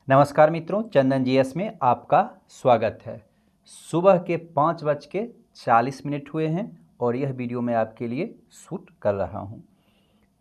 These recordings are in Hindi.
नमस्कार मित्रों, चंदन जीएस में आपका स्वागत है। सुबह के 5:40 हुए हैं और यह वीडियो मैं आपके लिए शूट कर रहा हूं।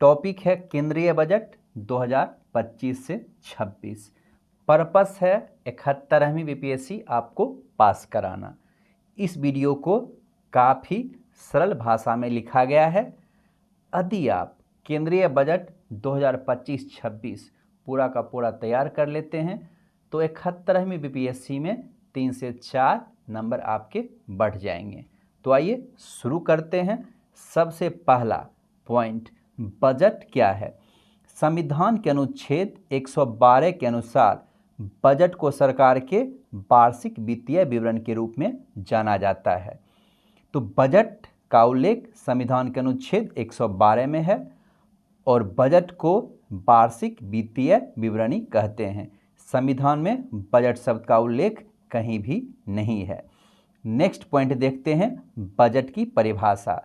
टॉपिक है केंद्रीय बजट 2025 से 26। पर्पस है 71वीं बीपीएससी आपको पास कराना। इस वीडियो को काफ़ी सरल भाषा में लिखा गया है। यदि आप केंद्रीय बजट 2025-26 पूरा का पूरा तैयार कर लेते हैं तो 71वीं बीपीएससी में 3 से 4 नंबर आपके बढ़ जाएंगे। तो आइए शुरू करते हैं। सबसे पहला पॉइंट, बजट क्या है। संविधान के अनुच्छेद 112 के अनुसार बजट को सरकार के वार्षिक वित्तीय विवरण के रूप में जाना जाता है। तो बजट का उल्लेख संविधान के अनुच्छेद 112 में है और बजट को वार्षिक वित्तीय विवरणी कहते हैं। संविधान में बजट शब्द का उल्लेख कहीं भी नहीं है। नेक्स्ट पॉइंट देखते हैं, बजट की परिभाषा।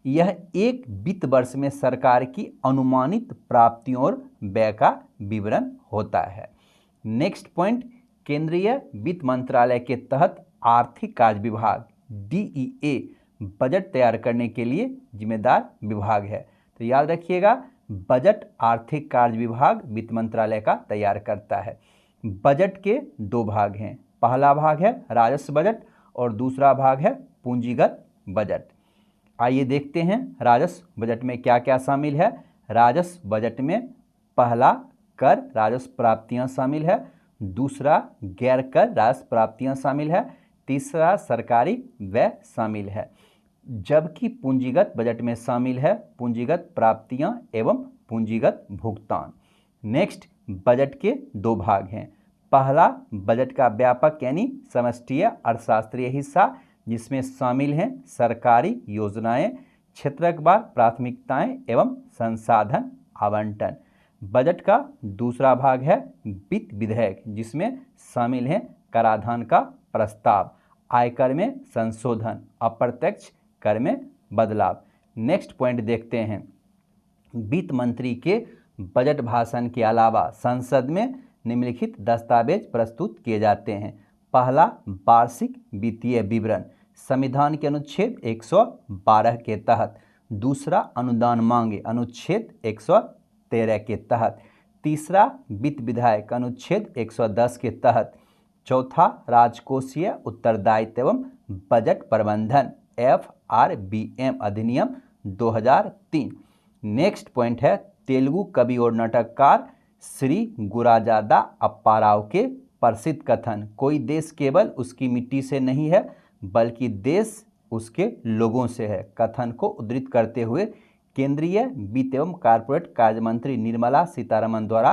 यह एक वित्त वर्ष में सरकार की अनुमानित प्राप्तियों और व्यय का विवरण होता है। नेक्स्ट पॉइंट, केंद्रीय वित्त मंत्रालय के तहत आर्थिक कार्य विभाग DEA बजट तैयार करने के लिए जिम्मेदार विभाग है। तो याद रखिएगा, बजट आर्थिक कार्य विभाग वित्त मंत्रालय का तैयार करता है। बजट के दो भाग हैं, पहला भाग है राजस्व बजट और दूसरा भाग है पूंजीगत बजट। आइए देखते हैं राजस्व बजट में क्या क्या शामिल है। राजस्व बजट में पहला कर राजस्व प्राप्तियां शामिल है, दूसरा गैर कर राजस्व प्राप्तियां शामिल है, तीसरा सरकारी व्यय शामिल है। जबकि पूंजीगत बजट में शामिल है पूंजीगत प्राप्तियां एवं पूंजीगत भुगतान। नेक्स्ट, बजट के दो भाग हैं। पहला बजट का व्यापक यानी समष्टीय अर्थशास्त्रीय हिस्सा, जिसमें शामिल हैं सरकारी योजनाएं, क्षेत्रवार प्राथमिकताएं एवं संसाधन आवंटन। बजट का दूसरा भाग है वित्त विधेयक, जिसमें शामिल हैं कराधान का प्रस्ताव, आयकर में संशोधन, अप्रत्यक्ष कर में बदलाव। नेक्स्ट पॉइंट देखते हैं, वित्त मंत्री के बजट भाषण के अलावा संसद में निम्नलिखित दस्तावेज प्रस्तुत किए जाते हैं। पहला वार्षिक वित्तीय विवरण संविधान के अनुच्छेद 112 के तहत, दूसरा अनुदान मांगे अनुच्छेद 113 के तहत, तीसरा वित्त विधेयक अनुच्छेद 110 के तहत, चौथा राजकोषीय उत्तरदायित्व एवं बजट प्रबंधन FRBM अधिनियम 2003। नेक्स्ट पॉइंट है, तेलुगु कवि और नाटककार श्री गुराजादा अप्पाराव के प्रसिद्ध कथन, कोई देश केवल उसकी मिट्टी से नहीं है बल्कि देश उसके लोगों से है, कथन को उद्धृत करते हुए केंद्रीय वित्त एवं कॉर्पोरेट कार्य मंत्री निर्मला सीतारमण द्वारा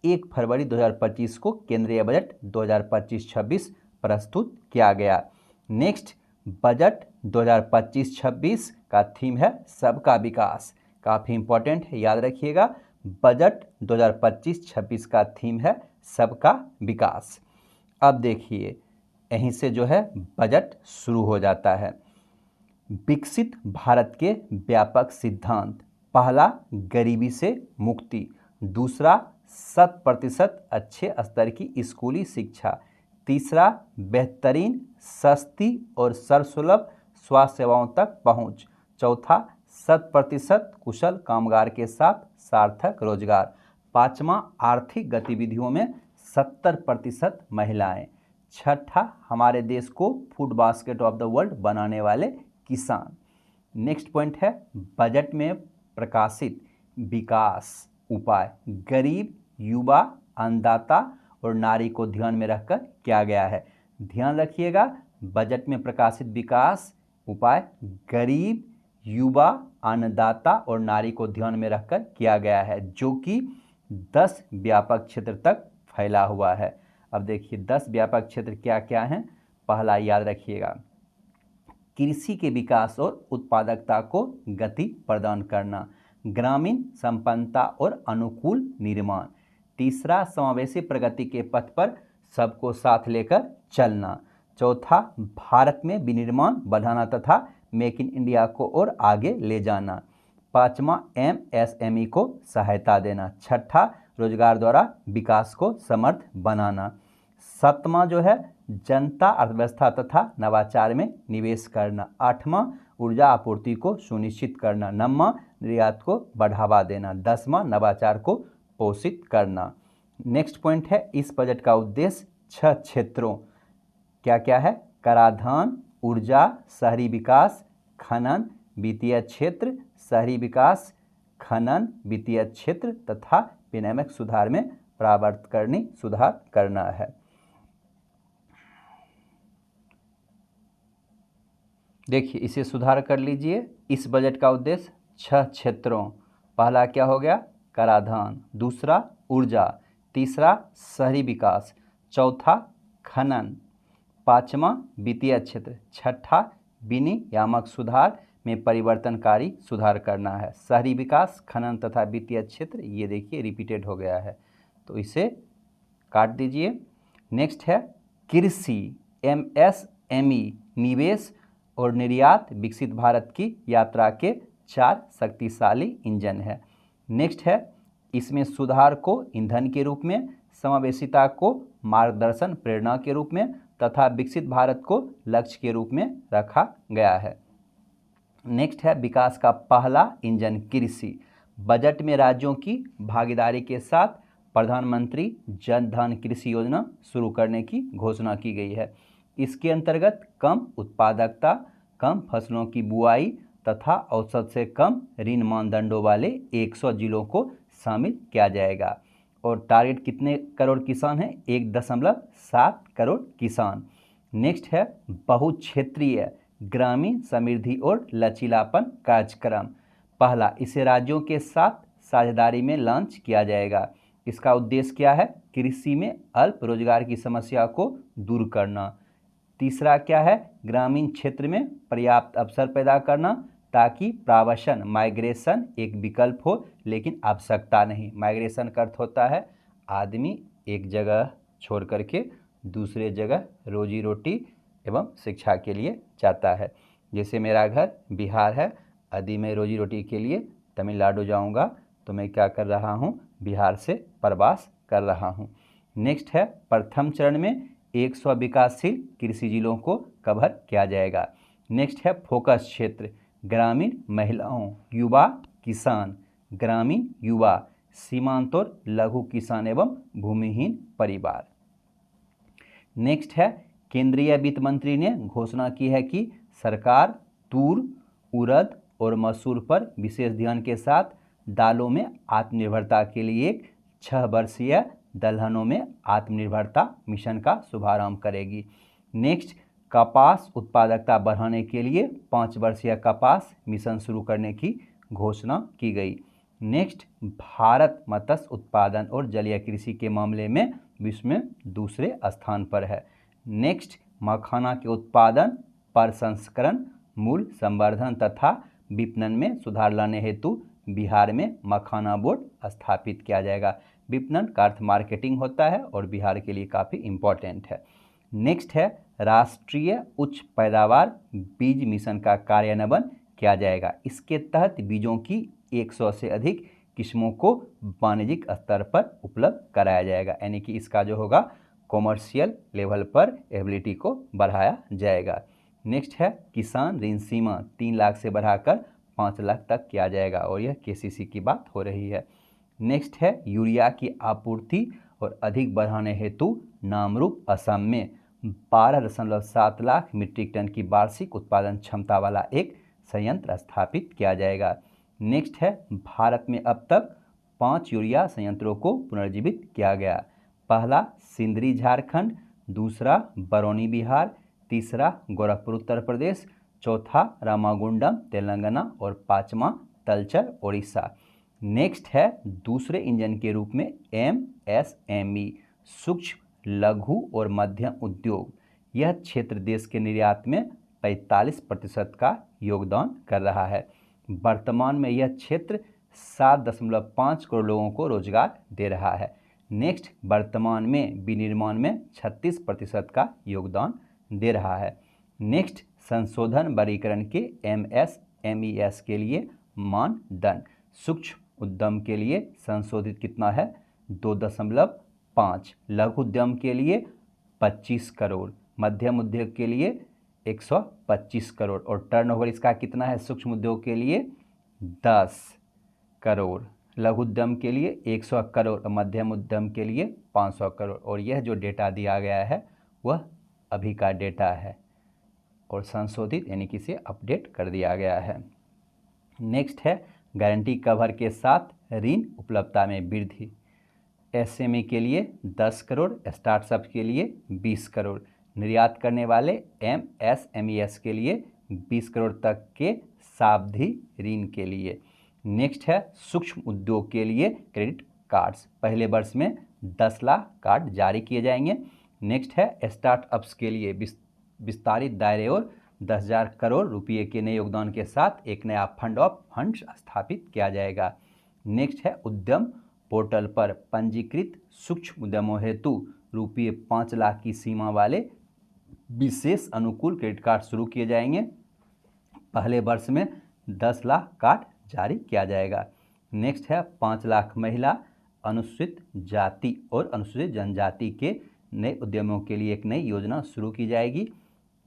1 फरवरी 2025 को केंद्रीय बजट 2025-26 प्रस्तुत किया गया। नेक्स्ट, बजट 2025-26 का थीम है सबका विकास। काफ़ी इंपॉर्टेंट है, याद रखिएगा, बजट 2025-26 का थीम है सबका विकास। अब देखिए, यहीं से जो है बजट शुरू हो जाता है। विकसित भारत के व्यापक सिद्धांत, पहला गरीबी से मुक्ति, दूसरा 100% अच्छे स्तर की स्कूली शिक्षा, तीसरा बेहतरीन सस्ती और सर्वसुलभ स्वास्थ्य सेवाओं तक पहुंच, चौथा 100% कुशल कामगार के साथ सार्थक रोजगार, पांचवा आर्थिक गतिविधियों में 70% महिलाएं, छठा हमारे देश को food basket of the world बनाने वाले किसान। नेक्स्ट पॉइंट है, बजट में प्रकाशित विकास उपाय गरीब, युवा, अन्नदाता और नारी को ध्यान में रखकर किया गया है। ध्यान रखिएगा, बजट में प्रकाशित विकास उपाय गरीब, युवा, अन्नदाता और नारी को ध्यान में रखकर किया गया है, जो कि 10 व्यापक क्षेत्र तक फैला हुआ है। अब देखिए 10 व्यापक क्षेत्र क्या क्या हैं। पहला याद रखिएगा, कृषि के विकास और उत्पादकता को गति प्रदान करना, ग्रामीण संपन्नता और अनुकूल निर्माण, तीसरा समावेशी प्रगति के पथ पर सबको साथ लेकर चलना, चौथा भारत में विनिर्माण बढ़ाना तथा मेक इन इंडिया को और आगे ले जाना, पांचवा MSME को सहायता देना, छठा रोजगार द्वारा विकास को समर्थ बनाना। 7वां जो है जनता अर्थव्यवस्था तथा नवाचार में निवेश करना। 8वां ऊर्जा आपूर्ति को सुनिश्चित करना। 9वां निर्यात को बढ़ावा देना। 10वां नवाचार को पोषित करना। नेक्स्ट पॉइंट है इस बजट का उद्देश्य 6 क्षेत्रों क्या क्या है? कराधान, ऊर्जा, शहरी विकास, खनन, वित्तीय क्षेत्र, शहरी विकास, खनन, वित्तीय क्षेत्र तथा विनियामक सुधार में प्रवर्तनीय सुधार करना है। देखिए इसे सुधार कर लीजिए। इस बजट का उद्देश्य 6 क्षेत्रों, पहला क्या हो गया? कराधान, दूसरा ऊर्जा, तीसरा शहरी विकास, चौथा खनन, 5वां वित्तीय क्षेत्र, 6ठा विनियामक सुधार में परिवर्तनकारी सुधार करना है। शहरी विकास, खनन तथा वित्तीय क्षेत्र ये देखिए रिपीटेड हो गया है तो इसे काट दीजिए। नेक्स्ट है कृषि, MSME, निवेश और निर्यात विकसित भारत की यात्रा के 4 शक्तिशाली इंजन है। नेक्स्ट है इसमें सुधार को ईंधन के रूप में, समावेशिता को मार्गदर्शन प्रेरणा के रूप में तथा विकसित भारत को लक्ष्य के रूप में रखा गया है। नेक्स्ट है विकास का पहला इंजन कृषि। बजट में राज्यों की भागीदारी के साथ प्रधानमंत्री जन धन कृषि योजना शुरू करने की घोषणा की गई है। इसके अंतर्गत कम उत्पादकता, कम फसलों की बुआई तथा औसत से कम ऋण मानदंडों वाले 100 जिलों को शामिल किया जाएगा। और टारगेट कितने करोड़ किसान हैं? 1.7 करोड़ किसान। नेक्स्ट है बहुक्षेत्रीय ग्रामीण समृद्धि और लचीलापन कार्यक्रम। पहला, इसे राज्यों के साथ साझेदारी में लॉन्च किया जाएगा। इसका उद्देश्य क्या है? कृषि में अल्प रोजगार की समस्या को दूर करना। तीसरा क्या है? ग्रामीण क्षेत्र में पर्याप्त अवसर पैदा करना ताकि प्रवासन माइग्रेशन एक विकल्प हो लेकिन आवश्यकता नहीं। माइग्रेशन का अर्थ होता है आदमी एक जगह छोड़ करके दूसरे जगह रोजी रोटी एवं शिक्षा के लिए जाता है। जैसे मेरा घर बिहार है, यदि मैं रोजी रोटी के लिए तमिलनाडु जाऊंगा तो मैं क्या कर रहा हूं? बिहार से प्रवास कर रहा हूं। नेक्स्ट है प्रथम चरण में 100 विकासशील कृषि जिलों को कवर किया जाएगा। नेक्स्ट है फोकस क्षेत्र, ग्रामीण महिलाओं, युवा किसान, ग्रामीण युवा, सीमांत और लघु किसान एवं भूमिहीन परिवार। नेक्स्ट है केंद्रीय वित्त मंत्री ने घोषणा की है कि सरकार तूर, उड़द और मसूर पर विशेष ध्यान के साथ दालों में आत्मनिर्भरता के लिए एक 6 वर्षीय दलहनों में आत्मनिर्भरता मिशन का शुभारंभ करेगी। नेक्स्ट कपास उत्पादकता बढ़ाने के लिए 5 वर्षीय कपास मिशन शुरू करने की घोषणा की गई। नेक्स्ट भारत मत्स्य उत्पादन और जलीय कृषि के मामले में विश्व में दूसरे स्थान पर है। नेक्स्ट मखाना के उत्पादन, प्रसंस्करण, मूल्य संवर्धन तथा विपणन में सुधार लाने हेतु बिहार में मखाना बोर्ड स्थापित किया जाएगा। विपणन का अर्थ मार्केटिंग होता है और बिहार के लिए काफ़ी इम्पोर्टेंट है। नेक्स्ट है राष्ट्रीय उच्च पैदावार बीज मिशन का कार्यान्वयन किया जाएगा। इसके तहत बीजों की 100 से अधिक किस्मों को वाणिज्यिक स्तर पर उपलब्ध कराया जाएगा, यानी कि इसका जो होगा कॉमर्शियल लेवल पर एबिलिटी को बढ़ाया जाएगा। नेक्स्ट है किसान ऋण सीमा 3 लाख से बढ़ाकर 5 लाख तक किया जाएगा और यह KCC की बात हो रही है। नेक्स्ट है यूरिया की आपूर्ति और अधिक बढ़ाने हेतु नामरूप असम में 12.7 लाख मीट्रिक टन की वार्षिक उत्पादन क्षमता वाला एक संयंत्र स्थापित किया जाएगा। नेक्स्ट है भारत में अब तक 5 यूरिया संयंत्रों को पुनर्जीवित किया गया। पहला सिंदरी झारखंड, दूसरा बरौनी बिहार, तीसरा गोरखपुर उत्तर प्रदेश, चौथा रामागुंडम तेलंगाना और 5वां तलचर ओडिशा। नेक्स्ट है दूसरे इंजन के रूप में MSME सूक्ष्म लघु और मध्यम उद्योग। यह क्षेत्र देश के निर्यात में 45% का योगदान कर रहा है। वर्तमान में यह क्षेत्र 7.5 करोड़ लोगों को रोजगार दे रहा है। नेक्स्ट वर्तमान में विनिर्माण में 36% का योगदान दे रहा है। नेक्स्ट संशोधन वर्गीकरण के MSMES के लिए मानदंड सूक्ष्म उद्यम के लिए संशोधित कितना है 2.5, लघु उद्यम के लिए 25 करोड़, मध्यम उद्योग के लिए 125 करोड़ और टर्नओवर इसका कितना है सूक्ष्म उद्योग के लिए 10 करोड़, लघु उद्यम के लिए 100 करोड़ और मध्यम उद्यम के लिए 500 करोड़। और यह जो डेटा दिया गया है वह अभी का डेटा है और संशोधित यानी कि इसे अपडेट कर दिया गया है। नेक्स्ट है गारंटी कवर के साथ ऋण उपलब्धता में वृद्धि। एसएमई के लिए 10 करोड़, स्टार्टअप के लिए 20 करोड़, निर्यात करने वाले एमएसएमईएस के लिए 20 करोड़ तक के सावधि ऋण के लिए। नेक्स्ट है सूक्ष्म उद्योग के लिए क्रेडिट कार्ड्स, पहले वर्ष में 10 लाख कार्ड जारी किए जाएंगे। नेक्स्ट है स्टार्टअप्स के लिए विस्तारित दायरे और 10,000 करोड़ रुपये के नए योगदान के साथ एक नया फंड ऑफ फंड्स स्थापित किया जाएगा। नेक्स्ट है उद्यम पोर्टल पर पंजीकृत सूक्ष्म उद्यमों हेतु रुपये 5 लाख की सीमा वाले विशेष अनुकूल क्रेडिट कार्ड शुरू किए जाएंगे। पहले वर्ष में 10 लाख कार्ड जारी किया जाएगा। नेक्स्ट है 5 लाख महिला, अनुसूचित जाति और अनुसूचित जनजाति के नए उद्यमों के लिए एक नई योजना शुरू की जाएगी।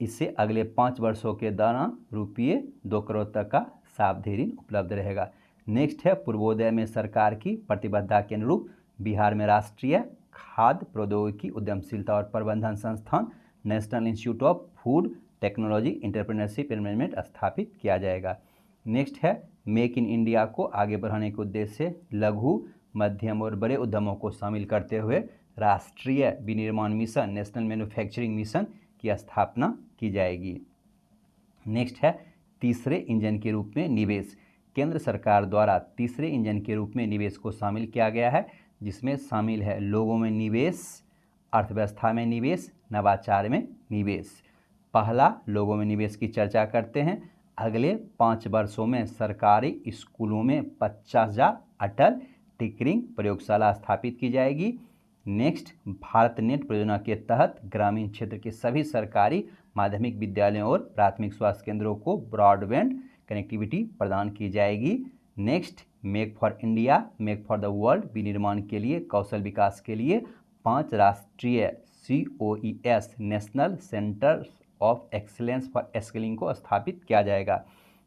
इससे अगले 5 वर्षों के दौरान रुपये 2 करोड़ तक का सावधि ऋण उपलब्ध रहेगा। नेक्स्ट है पूर्वोदय में सरकार की प्रतिबद्धता के अनुरूप बिहार में राष्ट्रीय खाद्य प्रौद्योगिकी उद्यमशीलता और प्रबंधन संस्थान national institute of food technology entrepreneurship and management स्थापित किया जाएगा। नेक्स्ट है मेक इन इंडिया को आगे बढ़ाने के उद्देश्य से लघु, मध्यम और बड़े उद्यमों को शामिल करते हुए राष्ट्रीय विनिर्माण मिशन नेशनल मैन्युफैक्चरिंग मिशन की स्थापना की जाएगी। नेक्स्ट है तीसरे इंजन के रूप में निवेश। केंद्र सरकार द्वारा तीसरे इंजन के रूप में निवेश को शामिल किया गया है, जिसमें शामिल है लोगों में निवेश, अर्थव्यवस्था में निवेश, नवाचार में निवेश। पहला लोगों में निवेश की चर्चा करते हैं। अगले 5 वर्षों में सरकारी स्कूलों में 50,000 अटल टिंकरिंग प्रयोगशाला स्थापित की जाएगी। नेक्स्ट भारत नेट परियोजना के तहत ग्रामीण क्षेत्र के सभी सरकारी माध्यमिक विद्यालयों और प्राथमिक स्वास्थ्य केंद्रों को ब्रॉडबैंड कनेक्टिविटी प्रदान की जाएगी। Next make for India, make for the world विनिर्माण के लिए कौशल विकास के लिए 5 राष्ट्रीय COES national centre of excellence for skilling को स्थापित किया जाएगा।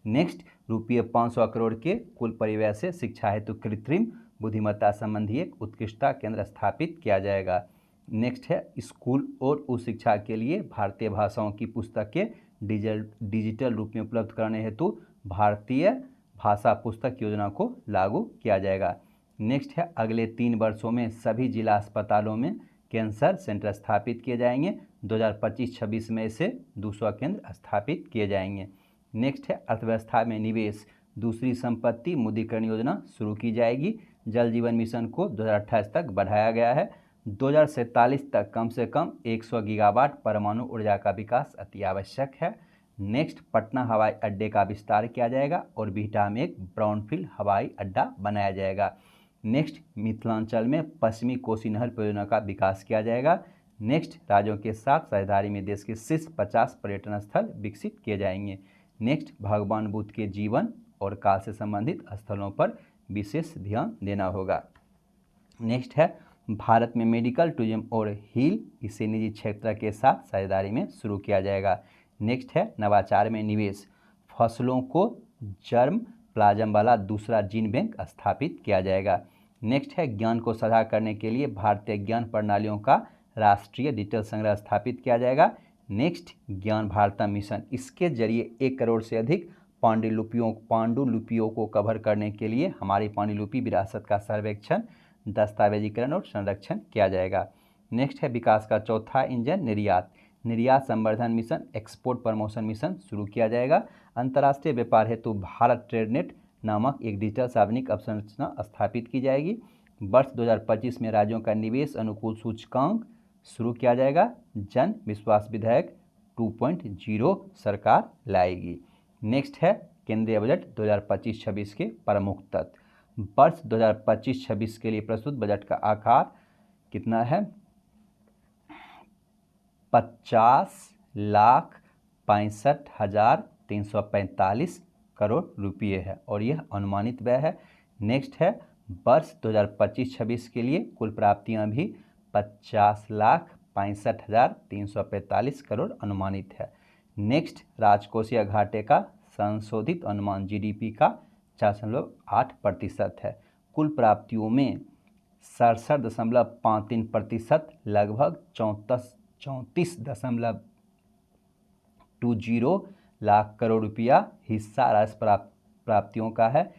नेक्स्ट रुपये 500 करोड़ के कुल परिव्यय से शिक्षा हेतु कृत्रिम बुद्धिमत्ता संबंधी एक उत्कृष्टता केंद्र स्थापित किया जाएगा। नेक्स्ट है स्कूल और उच्च शिक्षा के लिए भारतीय भाषाओं की पुस्तकें डिजिटल रूप में उपलब्ध कराने हेतु भारतीय भाषा पुस्तक योजना को लागू किया जाएगा। नेक्स्ट है अगले 3 वर्षों में सभी जिला अस्पतालों में कैंसर सेंटर स्थापित किए जाएंगे। 2025-26 में से 200 केंद्र स्थापित किए जाएंगे। नेक्स्ट है अर्थव्यवस्था में निवेश, दूसरी संपत्ति मुद्रीकरण योजना शुरू की जाएगी। जल जीवन मिशन को 2028 तक बढ़ाया गया है। 2047 तक कम से कम 100 गीगावाट परमाणु ऊर्जा का विकास अति आवश्यक है। नेक्स्ट पटना हवाई अड्डे का विस्तार किया जाएगा और बिहटा में एक ब्राउनफील्ड हवाई अड्डा बनाया जाएगा। नेक्स्ट मिथिलांचल में पश्चिमी कोसी नहर परियोजना का विकास किया जाएगा। नेक्स्ट राज्यों के साथ साझेदारी में देश के शीर्ष 50 पर्यटन स्थल विकसित किए जाएंगे। नेक्स्ट भगवान बुद्ध के जीवन और काल से संबंधित स्थलों पर विशेष ध्यान देना होगा। नेक्स्ट है भारत में मेडिकल टूरिज्म और हील, इसे निजी क्षेत्र के साथ साझेदारी में शुरू किया जाएगा। नेक्स्ट है नवाचार में निवेश, फसलों को जर्म प्लाज्म वाला दूसरा जीन बैंक स्थापित किया जाएगा। नेक्स्ट है ज्ञान को साझा करने के लिए भारतीय ज्ञान प्रणालियों का राष्ट्रीय डिजिटल संग्रह स्थापित किया जाएगा। नेक्स्ट ज्ञान भारतम मिशन, इसके जरिए 1 करोड़ से अधिक पांडुलिपियों को कवर करने के लिए हमारी पांडुलिपि विरासत का सर्वेक्षण, दस्तावेजीकरण और संरक्षण किया जाएगा। नेक्स्ट है विकास का चौथा इंजन निर्यात संवर्धन मिशन, एक्सपोर्ट प्रमोशन मिशन शुरू किया जाएगा। अंतर्राष्ट्रीय व्यापार हेतु भारत ट्रेडनेट नामक एक डिजिटल सार्वजनिक अवसंरचना स्थापित की जाएगी। वर्ष 2025 में राज्यों का निवेश अनुकूल सूचकांक शुरू किया जाएगा। जन विश्वास विधेयक 2.0 सरकार लाएगी। नेक्स्ट है केंद्रीय बजट 2025-26 के प्रमुख तत्व। वर्ष 2025-26 के लिए प्रस्तुत बजट का आकार कितना है? 50,65,345 करोड़ रुपये है और यह अनुमानित व्यय है। नेक्स्ट है वर्ष 2025-26 के लिए कुल प्राप्तियां भी 50,65,345 करोड़ अनुमानित है। नेक्स्ट, राजकोषीय घाटे का संशोधित अनुमान जीडीपी का 4.8% है। कुल प्राप्तियों में 67.53%, लगभग 34.20 लाख करोड़ रुपया हिस्सा राजस्व प्राप्तियों का है।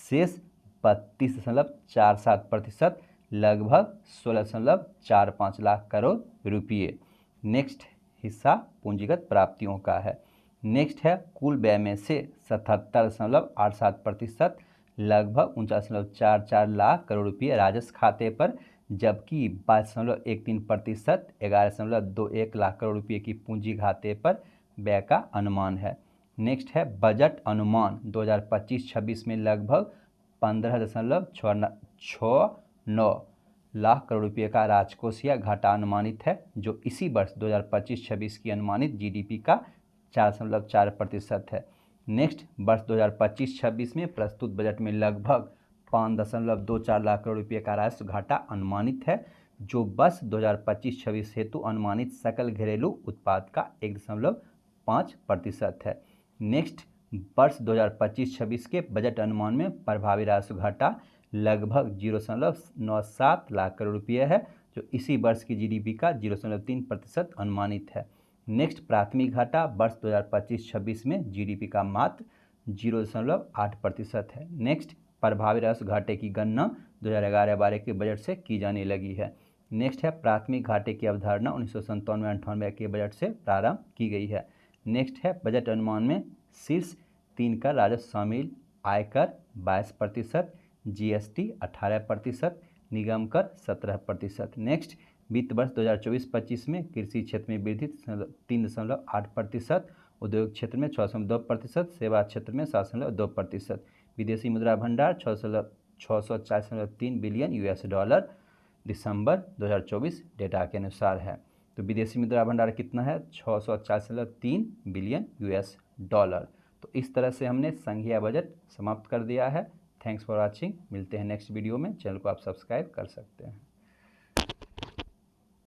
शेष 32.47%, लगभग 16.45 लाख करोड़ रुपये नेक्स्ट हिस्सा पूंजीगत प्राप्तियों का है। नेक्स्ट है कुल व्यय में से 77.87%, लगभग 49.44 लाख करोड़ रुपये राजस्व खाते पर, जबकि 22.13% 11.21 लाख करोड़ रुपये की पूंजी खाते पर व्यय का अनुमान है। नेक्स्ट है बजट अनुमान 2025-26 में लगभग 15.69 लाख करोड़ रुपये का राजकोषीय घाटा अनुमानित है, जो इसी वर्ष 2025-26 की अनुमानित जीडीपी का 4.4% है। नेक्स्ट, वर्ष 2025-26 में प्रस्तुत बजट में लगभग 5.24 लाख करोड़ रुपये का राजस्व घाटा अनुमानित है, जो वर्ष 2025-26 हेतु अनुमानित सकल घरेलू उत्पाद का 1.5% है। नेक्स्ट, वर्ष 2025-26 के बजट अनुमान में प्रभावी राजस्व घाटा लगभग 0.97 लाख करोड़ रुपये है, जो इसी वर्ष की जीडीपी का 0.3% अनुमानित है। नेक्स्ट, प्राथमिक घाटा वर्ष 2025-26 में जीडीपी का मात्र 0.8% है। नेक्स्ट, प्रभावी राजस्व घाटे की गणना 2011-12 के बजट से की जाने लगी है। नेक्स्ट है प्राथमिक घाटे की अवधारणा 1997-98 के बजट से प्रारंभ की गई है। नेक्स्ट है बजट अनुमान में शीर्ष 3 का राजस्व शामिल: आयकर 22%, जीएसटी 18%, निगम कर 17%। नेक्स्ट, वित्त वर्ष 2024-25 में कृषि क्षेत्र में वृद्धि 3.8%, उद्योग क्षेत्र में 6.2%, सेवा क्षेत्र में 7.2%। विदेशी मुद्रा भंडार 640.3 बिलियन यूएस डॉलर दिसंबर 2024 डेटा के अनुसार है। तो विदेशी मुद्रा भंडार कितना है? 640.3 बिलियन यूएस डॉलर। तो इस तरह से हमने संघीय बजट समाप्त कर दिया है। Thanks for watching. मिलते हैं नेक्स्ट वीडियो में। चैनल को आप सब्सक्राइब कर सकते हैं।